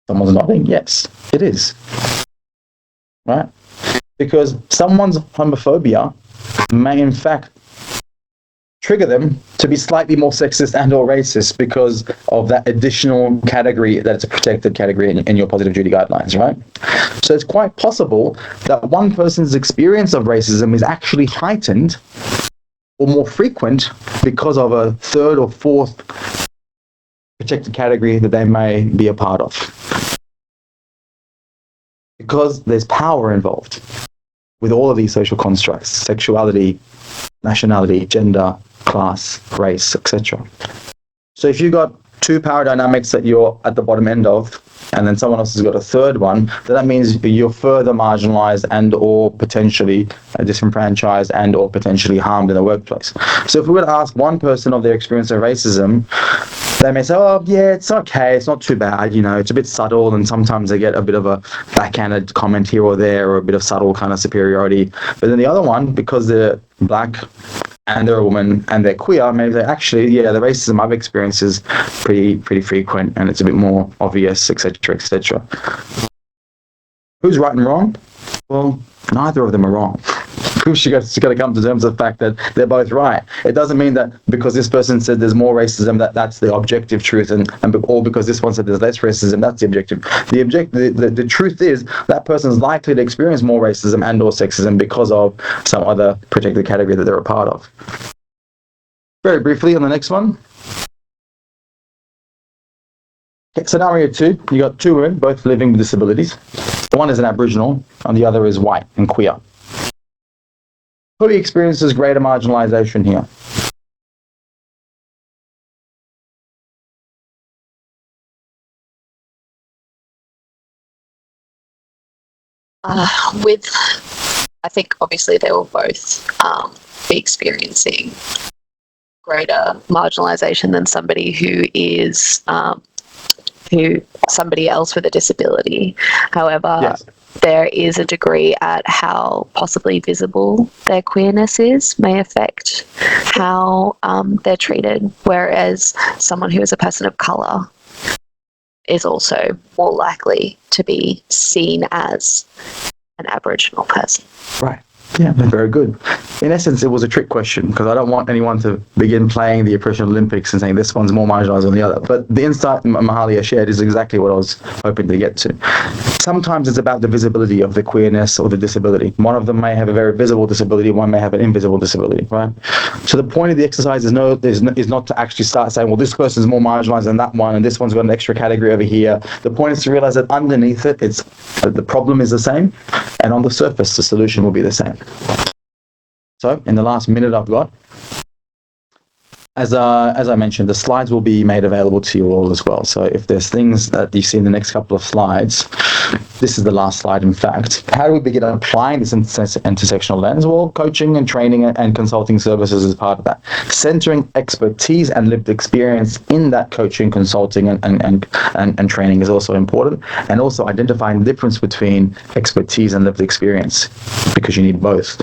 Speaker 1: Someone's nodding. Yes, it is. Right? Because someone's homophobia may in fact trigger them to be slightly more sexist and or racist because of that additional category that's a protected category in your positive duty guidelines, right? So it's quite possible that one person's experience of racism is actually heightened or more frequent because of a third or fourth protected category that they may be a part of. Because there's power involved with all of these social constructs: sexuality, nationality, gender, class, race, etc. So if you've got 2 power dynamics that you're at the bottom end of, and then someone else has got a third one, then that means you're further marginalized and or potentially disenfranchised and or potentially harmed in the workplace. So if we were to ask one person of their experience of racism, they may say, oh, yeah, it's okay, it's not too bad, you know, it's a bit subtle, and sometimes they get a bit of a backhanded comment here or there, or a bit of subtle kind of superiority. But then the other one, because they're black and they're a woman and they're queer, maybe they actually, yeah, the racism I've experienced is pretty frequent and it's a bit more obvious, etc., etc. Who's right and wrong? Well, neither of them are wrong. she got to come to terms with the fact that they're both right. It doesn't mean that because this person said there's more racism, that's the objective truth, and or because this one said there's less racism, that's the objective. The truth is that person is likely to experience more racism and or sexism because of some other protected category that they're a part of. Very briefly on the next one. Okay, scenario 2, you got two women, both living with disabilities. One is an Aboriginal, and the other is white and queer. Who experiences greater marginalization here?
Speaker 3: I think obviously they will both be experiencing greater marginalization than somebody who is somebody else with a disability. However,
Speaker 1: Yes.
Speaker 3: there is a degree at how possibly visible their queerness is may affect how they're treated, whereas someone who is a person of colour is also more likely to be seen as an Aboriginal person.
Speaker 1: Right. Yeah, very good. In essence, it was a trick question because I don't want anyone to begin playing the oppression Olympics and saying this one's more marginalized than the other. But the insight Mahalia shared is exactly what I was hoping to get to. Sometimes it's about the visibility of the queerness or the disability. One of them may have a very visible disability, one may have an invisible disability, right? So the point of the exercise is not to actually start saying, well, this person's more marginalized than that one, and this one's got an extra category over here. The point is to realize that underneath it, the problem is the same, and on the surface, the solution will be the same. So, in the last minute I've got, as I mentioned, the slides will be made available to you all as well. So if there's things that you see in the next couple of slides, this is the last slide, in fact. How do we begin applying this intersectional lens? Well, coaching and training and consulting services is part of that. Centering expertise and lived experience in that coaching, consulting, and training is also important. And also identifying the difference between expertise and lived experience, because you need both.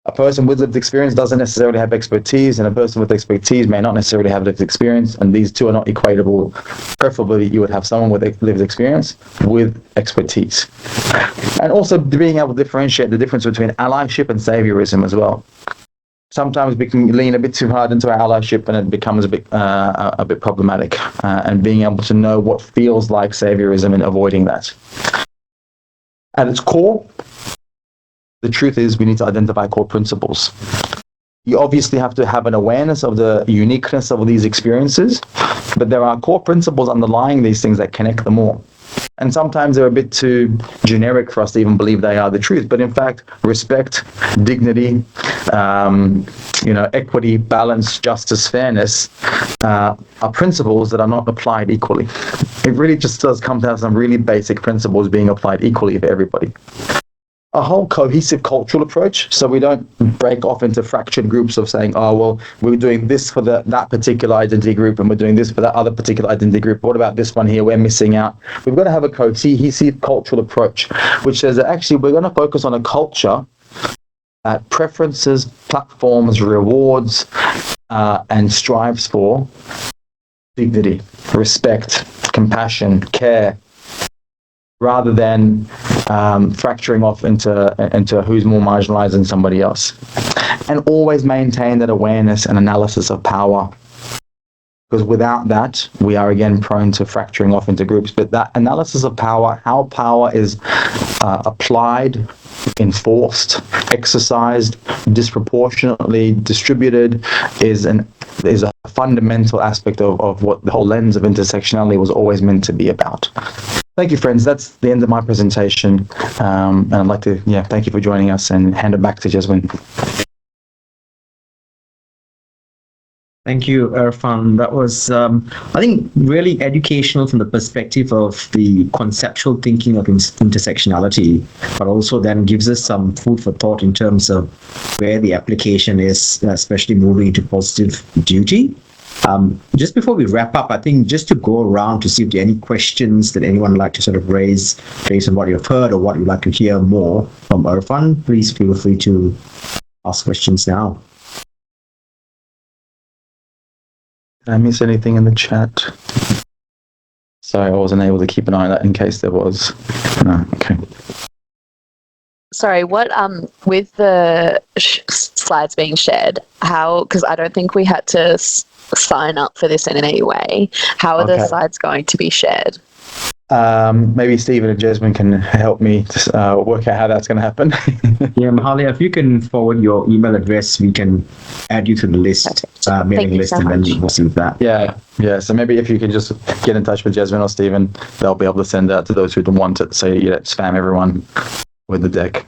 Speaker 1: A person with lived experience doesn't necessarily have expertise, and a person with expertise may not necessarily have lived experience, and these two are not equatable. Preferably, you would have someone with lived experience with expertise. And also being able to differentiate the difference between allyship and saviorism as well. Sometimes we can lean a bit too hard into our allyship and it becomes a bit problematic, and being able to know what feels like saviorism and avoiding that. At its core, the truth is we need to identify core principles. You obviously have to have an awareness of the uniqueness of these experiences, but there are core principles underlying these things that connect them all. And sometimes they're a bit too generic for us to even believe they are the truth. But in fact, respect, dignity, equity, balance, justice, fairness are principles that are not applied equally. It really just does come down to some really basic principles being applied equally for everybody. A whole cohesive cultural approach, so we don't break off into fractured groups of saying, oh, well, we're doing this for that particular identity group and we're doing this for that other particular identity group. What about this one here? We're missing out. We've got to have a cohesive cultural approach, which says that actually we're going to focus on a culture that preferences, platforms, rewards, and strives for dignity, respect, compassion, care, rather than fracturing off into who's more marginalized than somebody else. And always maintain that awareness and analysis of power. Because without that, we are again prone to fracturing off into groups. But that analysis of power, how power is applied, enforced, exercised, disproportionately distributed, is a fundamental aspect of what the whole lens of intersectionality was always meant to be about. Thank you, friends. That's the end of my presentation. And I'd like to, thank you for joining us and hand it back to Jasmine.
Speaker 5: Thank you, Erfan. That was, I think, really educational from the perspective of the conceptual thinking of intersectionality, but also then gives us some food for thought in terms of where the application is, especially moving into positive duty. Just before we wrap up, I think just to go around to see if there are any questions that anyone would like to sort of raise based on what you've heard or what you'd like to hear more from Erfan, please feel free to ask questions now.
Speaker 1: Did I miss anything in the chat? Sorry, I wasn't able to keep an eye on that in case there was. No, okay.
Speaker 3: Sorry, what with the slides being shared, how, because I don't think we had to sign up for this in any way. How are the slides going to be shared?
Speaker 1: Maybe Stephen and Jasmine can help me work out how that's going to happen.
Speaker 5: Yeah, Mahalia, if you can forward your email address, we can add you to the list, mailing list, and then we'll receive that.
Speaker 1: Yeah. So maybe if you can just get in touch with Jasmine or Stephen, they'll be able to send that to those who don't want it. So spam everyone with the deck.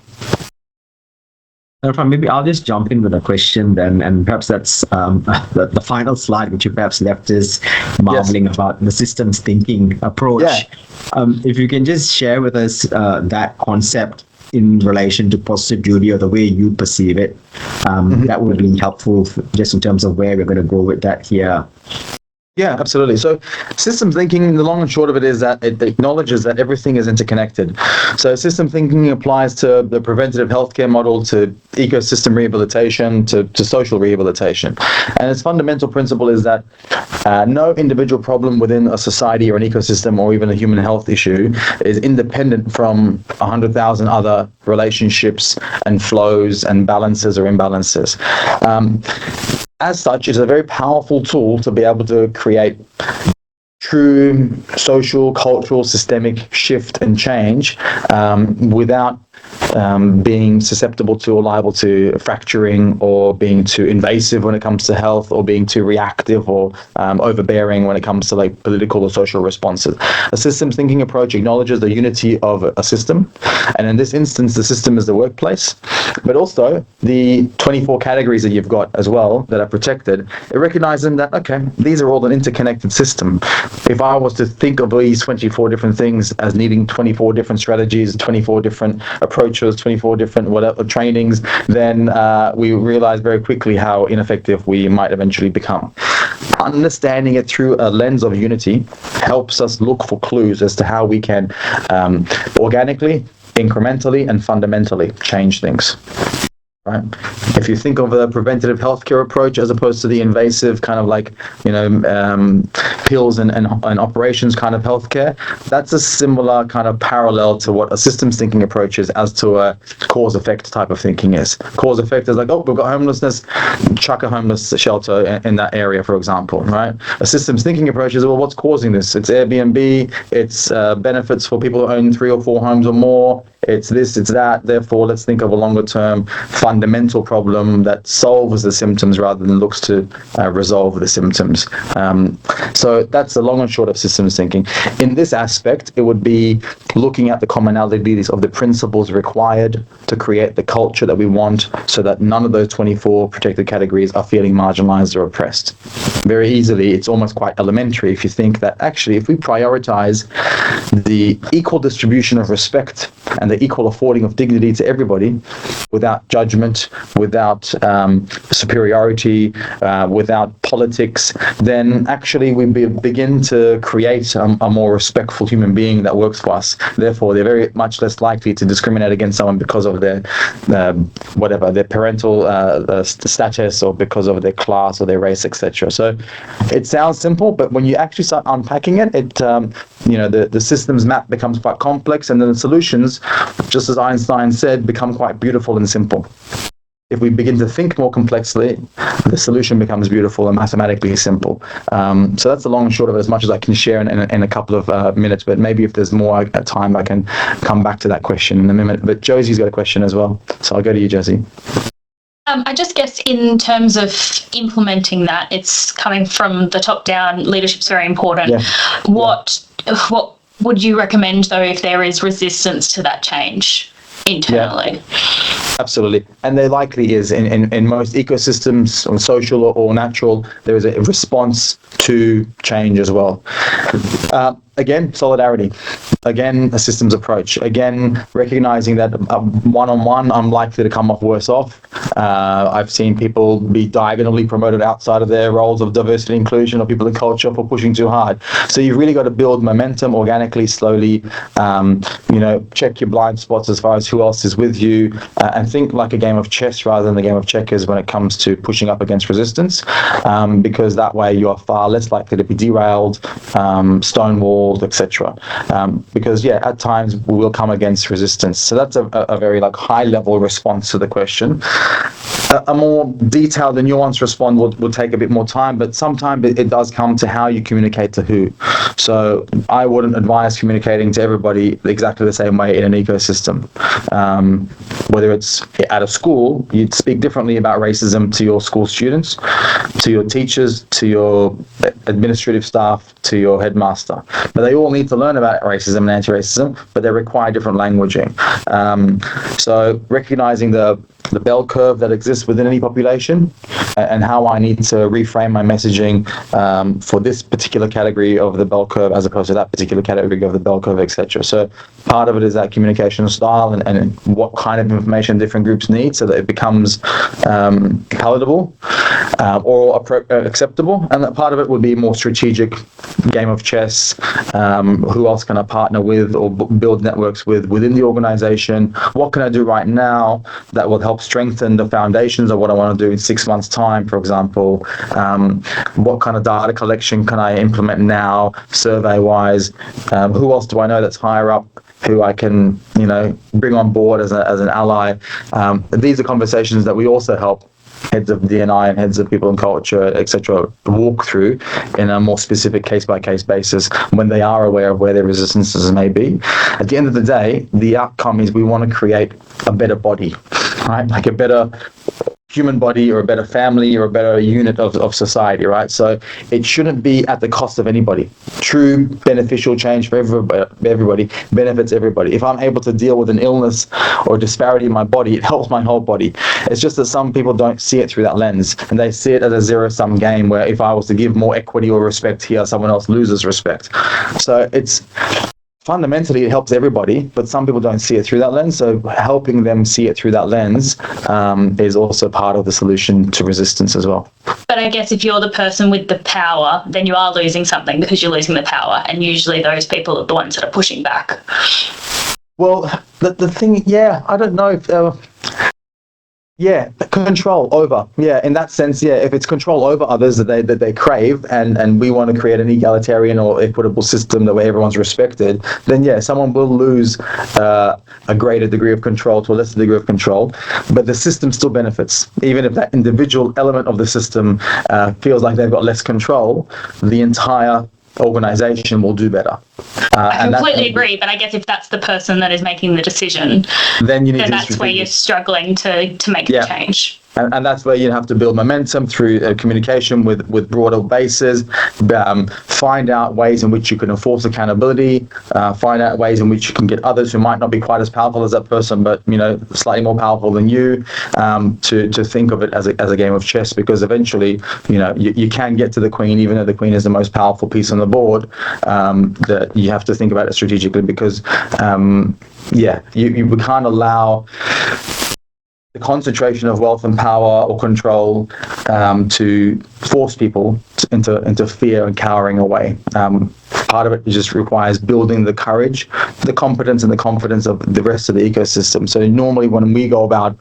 Speaker 5: Erfan, maybe I'll just jump in with a question then, and perhaps that's the final slide, which you perhaps left is marveling about the systems thinking approach. If you can just share with us that concept in relation to positive duty or the way you perceive it, that would be helpful just in terms of where we're going to go with that here.
Speaker 1: Yeah, absolutely. So systems thinking, the long and short of it is that it acknowledges that everything is interconnected. So system thinking applies to the preventative healthcare model, to ecosystem rehabilitation, to social rehabilitation. And its fundamental principle is that no individual problem within a society or an ecosystem or even a human health issue is independent from 100,000 other relationships and flows and balances or imbalances. As such, it's a very powerful tool to be able to create true social, cultural, systemic shift and change without being susceptible to or liable to fracturing or being too invasive when it comes to health or being too reactive or overbearing when it comes to like political or social responses. A systems thinking approach acknowledges the unity of a system, and in this instance the system is the workplace, but also the 24 categories that you've got as well that are protected. It recognizing that, okay, these are all an interconnected system. If I was to think of these 24 different things as needing 24 different strategies, 24 different approaches, 24 different whatever trainings, then we realize very quickly how ineffective we might eventually become. Understanding it through a lens of unity helps us look for clues as to how we can organically, incrementally, and fundamentally change things. Right. If you think of the preventative healthcare approach as opposed to the invasive kind of like, pills and operations kind of healthcare, that's a similar kind of parallel to what a systems thinking approach is as to a cause effect type of thinking is. Cause effect is like, oh, we've got homelessness, chuck a homeless shelter in that area, for example, right? A systems thinking approach is, well, what's causing this? It's Airbnb, it's benefits for people who own 3 or 4 homes or more, it's this, it's that, therefore let's think of a longer term fundamental problem that solves the symptoms rather than looks to resolve the symptoms. So that's the long and short of systems thinking. In this aspect, it would be looking at the commonalities of the principles required to create the culture that we want so that none of those 24 protected categories are feeling marginalized or oppressed. Very easily, it's almost quite elementary if you think that actually if we prioritize the equal distribution of respect and the equal affording of dignity to everybody without judgment, without superiority, without politics, then actually we begin to create a more respectful human being that works for us. Therefore, they're very much less likely to discriminate against someone because of their their parental status or because of their class or their race, etc. So it sounds simple, but when you actually start unpacking it, the systems map becomes quite complex, and then the solutions, just as Einstein said, become quite beautiful and simple. If we begin to think more complexly, the solution becomes beautiful and mathematically simple. So that's the long and short of it, as much as I can share in a couple of minutes, but maybe if there's more time, I can come back to that question in a minute. But Josie's got a question as well, so I'll go to you, Josie.
Speaker 4: I just guess in terms of implementing that, it's coming from the top down, leadership's very important. Yeah. What would you recommend, though, if there is resistance to that change internally?
Speaker 1: Yeah. Absolutely. And there likely is in most ecosystems, on social or natural, there is a response to change as well. Again, solidarity. Again, a systems approach. Again, recognizing that one-on-one, I'm likely to come off worse off. I've seen people be diagonally promoted outside of their roles of diversity and inclusion, or people in culture for pushing too hard. So you've really got to build momentum organically, slowly, check your blind spots as far as who else is with you, and think like a game of chess rather than a game of checkers when it comes to pushing up against resistance, because that way you are far less likely to be derailed, stonewalled, called, etc. Because at times we will come against resistance. So that's a very like high level response to the question. A more detailed and nuanced response will take a bit more time, but sometimes it does come to how you communicate to who. So I wouldn't advise communicating to everybody exactly the same way in an ecosystem. Whether it's at a school, you'd speak differently about racism to your school students, to your teachers, to your administrative staff, to your headmaster. But they all need to learn about racism and anti-racism, but they require different languaging. So recognizing the bell curve that exists within any population and how I need to reframe my messaging for this particular category of the bell curve as opposed to that particular category of the bell curve, etc. So part of it is that communication style and what kind of information different groups need so that it becomes palatable or acceptable. And that part of it would be more strategic game of chess. Who else can I partner with or build networks with within the organization? What can I do right now that will help strengthen the foundations of what I want to do in 6 months' time, for example? What kind of data collection can I implement now, survey-wise? Who else do I know that's higher up who I can, bring on board as an ally? These are conversations that we also help heads of D&I and heads of people and culture, etc., walk through in a more specific case-by-case basis when they are aware of where their resistances may be. At the end of the day, the outcome is we want to create a better body, right? Like a better human body or a better family or a better unit of society, right? So it shouldn't be at the cost of anybody. True beneficial change for everybody benefits everybody. If I'm able to deal with an illness or disparity in my body, it helps my whole body. It's just that some people don't see it through that lens and they see it as a zero-sum game where if I was to give more equity or respect here, someone else loses respect. So it's fundamentally, it helps everybody, but some people don't see it through that lens. So helping them see it through that lens is also part of the solution to resistance as well.
Speaker 4: But I guess if you're the person with the power, then you are losing something because you're losing the power. And usually those people are the ones that are pushing back.
Speaker 1: Well, the thing, I don't know if... control over. In that sense, if it's control over others that they crave, and we want to create an egalitarian or equitable system that where everyone's respected, then someone will lose a greater degree of control to a lesser degree of control, but the system still benefits. Even if that individual element of the system feels like they've got less control, the entire organization will do better.
Speaker 4: I completely agree, but I guess if that's the person that is making the decision, then that's where you're struggling to make the change.
Speaker 1: And that's where you have to build momentum through communication with broader bases, find out ways in which you can enforce accountability, find out ways in which you can get others who might not be quite as powerful as that person, but slightly more powerful than you, to think of it as a game of chess, because eventually, you can get to the queen, even though the queen is the most powerful piece on the board. That you have to think about it strategically, because you can't allow the concentration of wealth and power or control to force people into fear and cowering away. Part of it just requires building the courage, the competence, and the confidence of the rest of the ecosystem. So normally when we go about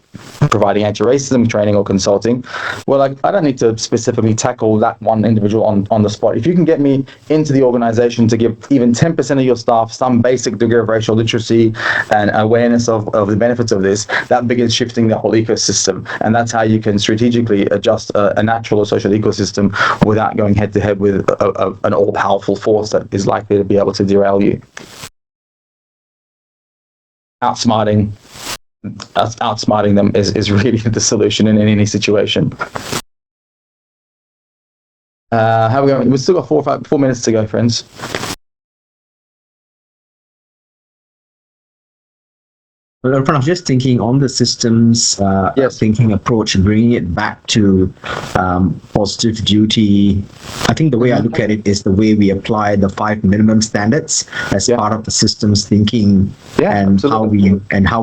Speaker 1: providing anti-racism training or consulting, I don't need to specifically tackle that one individual on the spot. If you can get me into the organization to give even 10% of your staff some basic degree of racial literacy and awareness of the benefits of this, that begins shifting the whole ecosystem. And that's how you can strategically adjust a natural or social ecosystem without going head to head with an all-powerful force that is likely to be able to derail you. Outsmarting them is really the solution in any situation. How are we going? We've still got 4 minutes to go, friends.
Speaker 5: Well, Erfan, I was just thinking on the systems thinking approach and bringing it back to positive duty. I think the way I look at it is the way we apply the 5 minimum standards as part of the systems thinking, and how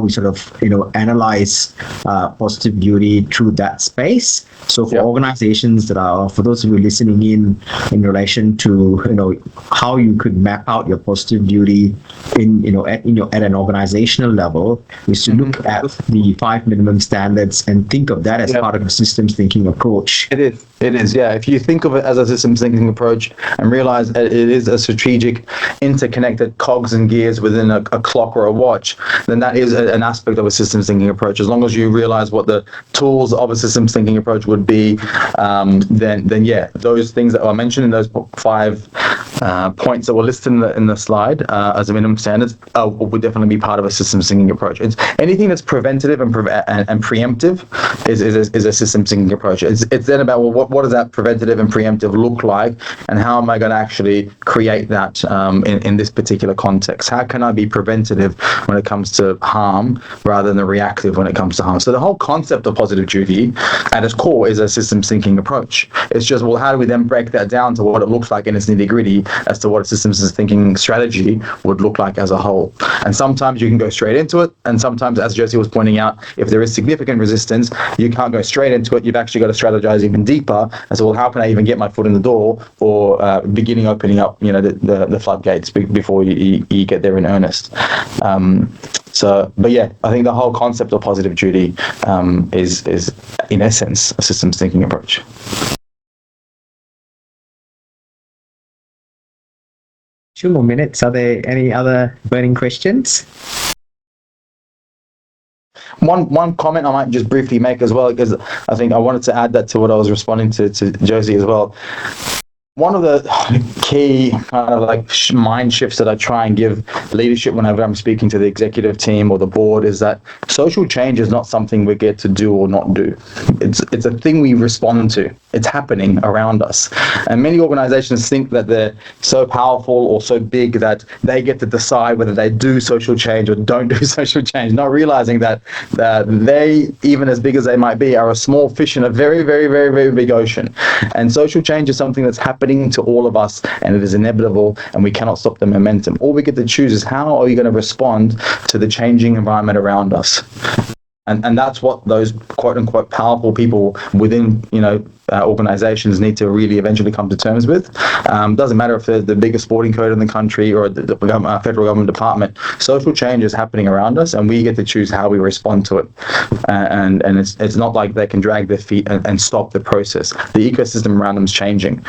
Speaker 5: we sort of analyze positive duty through that space. So for organizations that are, for those of you listening in relation to how you could map out your positive duty at an organizational level, is to look at the 5 minimum standards and think of that as part of a systems thinking approach.
Speaker 1: It is, yeah. If you think of it as a systems thinking approach and realize that it is a strategic, interconnected cogs and gears within a clock or a watch, then that is an aspect of a systems thinking approach. As long as you realize what the tools of a systems thinking approach would be, then yeah, those things that are mentioned in those 5 points that were listed in the slide as a minimum standards would definitely be part of a systems thinking approach. It's anything that's preventative and preemptive is a systems thinking approach. It's then about, well, what does that preventative and preemptive look like, and how am I going to actually create that in this particular context? How can I be preventative when it comes to harm rather than reactive when it comes to harm? So the whole concept of positive duty at its core is a systems thinking approach. It's just, well, how do we then break that down to what it looks like in its nitty-gritty as to what a systems thinking strategy would look like as a whole? And sometimes you can go straight into it, and sometimes, as Josie was pointing out, if there is significant resistance, you can't go straight into it. You've actually got to strategize even deeper as, well, how can I even get my foot in the door, or beginning opening up, the floodgates before you get there in earnest. But yeah, I think the whole concept of positive duty is in essence a systems thinking approach.
Speaker 5: Two more minutes. Are there any other burning questions?
Speaker 1: One comment I might just briefly make as well, because I think I wanted to add that to what I was responding to Josie as well. One of the key kind of like mind shifts that I try and give leadership whenever I'm speaking to the executive team or the board is that social change is not something we get to do or not do. It's a thing we respond to. It's happening around us. And many organizations think that they're so powerful or so big that they get to decide whether they do social change or don't do social change, not realizing that they, even as big as they might be, are a small fish in a very, very, very, very big ocean. And social change is something that's happening to all of us, and it is inevitable, and we cannot stop the momentum. All we get to choose is how are you going to respond to the changing environment around us. And that's what those quote unquote powerful people within, organizations need to really eventually come to terms with. Doesn't matter if they're the biggest sporting code in the country or the federal government department. Social change is happening around us, and we get to choose how we respond to it. And it's not like they can drag their feet and stop the process. The ecosystem around them is changing.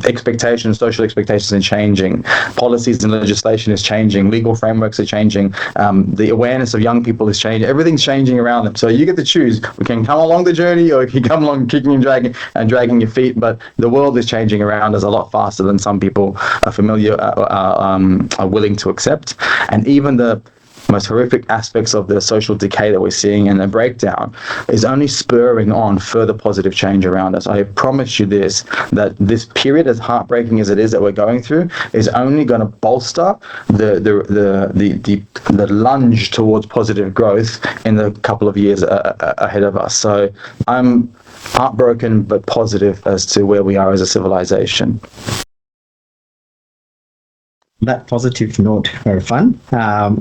Speaker 1: Expectations, social expectations are changing. Policies and legislation is changing. Legal frameworks are changing. The awareness of young people is changing. Everything's changing around them. So you get to choose. We can come along the journey, or you can come along kicking and dragging your feet, but the world is changing around us a lot faster than some people are are willing to accept. And even the most horrific aspects of the social decay that we're seeing and the breakdown is only spurring on further positive change around us. I promise you that this period, as heartbreaking as it is that we're going through, is only going to bolster the lunge towards positive growth in the couple of years ahead of us. So I'm heartbroken but positive as to where we are as a civilization.
Speaker 5: That positive note, Erfan.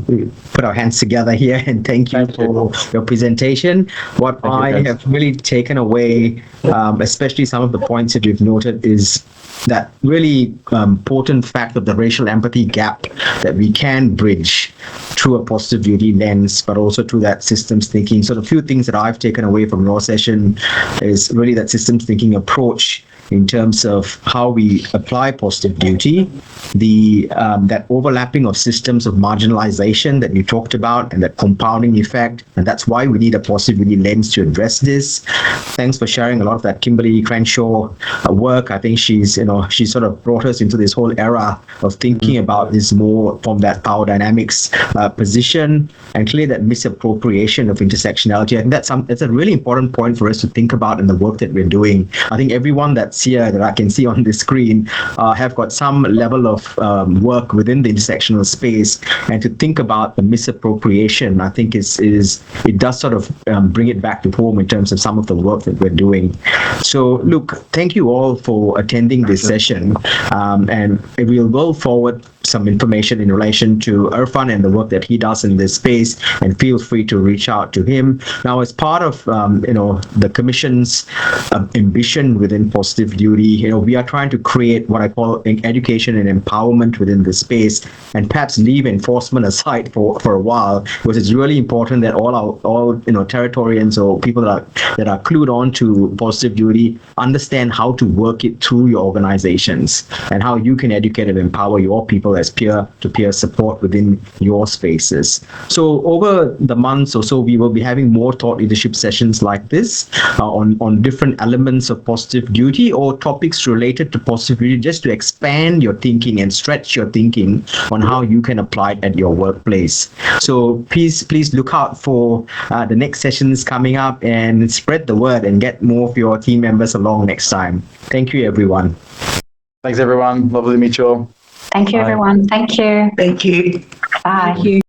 Speaker 5: We put our hands together here and thank you for your presentation. What I have really taken away, especially some of the points that you've noted, is that really important fact of the racial empathy gap that we can bridge through a positive duty lens, but also through that systems thinking. So the few things that I've taken away from your session is really that systems thinking approach in terms of how we apply positive duty, that overlapping of systems of marginalization that you talked about, and that compounding effect, and that's why we need a positive duty lens to address this. Thanks for sharing a lot of that Kimberly Crenshaw work. I think she sort of brought us into this whole era of thinking about this more from that power dynamics position, and clearly that misappropriation of intersectionality. I think that's a really important point for us to think about in the work that we're doing. I think everyone that's here that I can see on the screen have got some level of work within the intersectional space, and to think about the misappropriation, I think it does sort of bring it back to home in terms of some of the work that we're doing. So look, thank you all for attending this session, and we'll go forward some information in relation to Erfan and the work that he does in this space, and feel free to reach out to him. Now, as part of the Commission's ambition within positive duty, we are trying to create what I call education and empowerment within in this space, and perhaps leave enforcement aside for a while, because it's really important that all Territorians or people that are clued on to positive duty understand how to work it through your organizations and how you can educate and empower your people as peer-to-peer support within your spaces. So over the months or so, we will be having more thought leadership sessions like this on different elements of positive duty or topics related to positive duty, just to expand your thinking and stretch your thinking on how you can apply it at your workplace. So please look out for the next sessions coming up, and spread the word and get more of your team members along next time. Thank you, everyone.
Speaker 1: Thanks, everyone. Lovely to meet you all.
Speaker 2: Thank you, everyone. Thank you.
Speaker 6: Thank you.
Speaker 2: Bye.
Speaker 6: Thank you.